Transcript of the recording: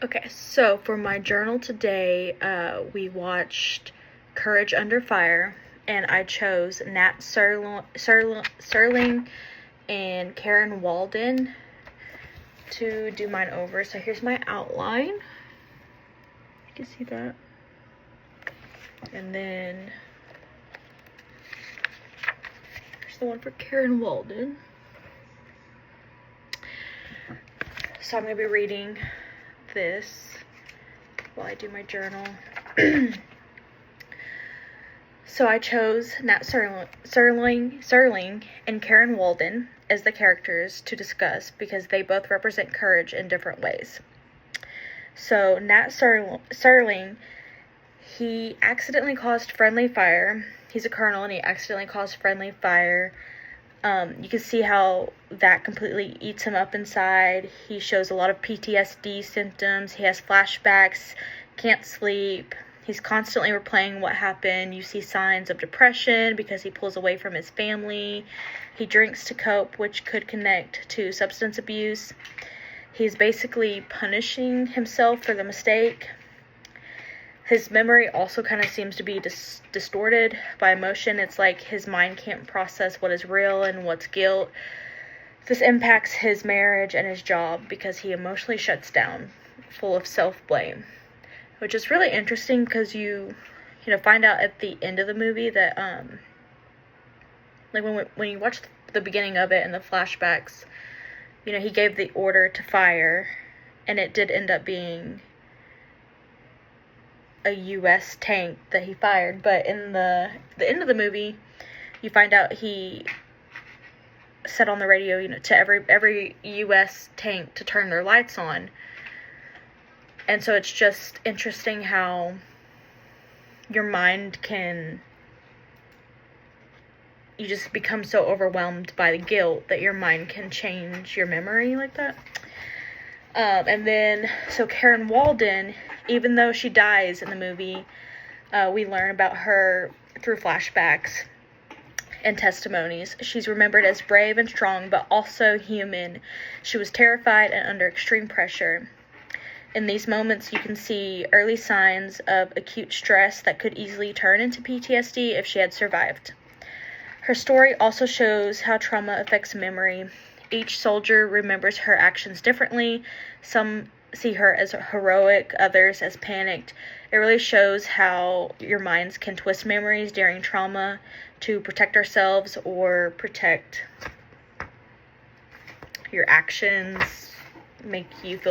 Okay, so for my journal today, we watched Courage Under Fire, and I chose Nat Serling and Karen Walden to do mine over. So here's my outline. You can see that. And then here's the one for Karen Walden. So I'm going to be reading this while I do my journal. So I chose Nat Serling and Karen Walden as the characters to discuss because they both represent courage in different ways. So Nat Serling, he accidentally caused friendly fire. He's a colonel and he accidentally caused friendly fire. You can see how that completely eats him up inside. He shows a lot of PTSD symptoms. He has flashbacks, can't sleep. He's constantly replaying what happened. You see signs of depression because he pulls away from his family. He drinks to cope, which could connect to substance abuse. He's basically punishing himself for the mistake. His memory also kind of seems to be distorted by emotion. It's like his mind can't process what is real and what's guilt. This impacts his marriage and his job because he emotionally shuts down, full of self-blame. Which is really interesting because you find out at the end of the movie that, like when you watch the beginning of it and the flashbacks, he gave the order to fire, and it did end up being a U.S. tank that he fired, but in the end of the movie, you find out he said on the radio, to every U.S. tank to turn their lights on. And so it's just interesting how your mind you just become so overwhelmed by the guilt that your mind can change your memory like that. And then, so Karen Walden, even though she dies in the movie, we learn about her through flashbacks and testimonies. She's remembered as brave and strong, but also human. She was terrified and under extreme pressure. In these moments, you can see early signs of acute stress that could easily turn into PTSD if she had survived. Her story also shows how trauma affects memory. Each soldier remembers her actions differently. Some see her as heroic, others as panicked. It really shows how your minds can twist memories during trauma to protect ourselves or protect your actions, make you feel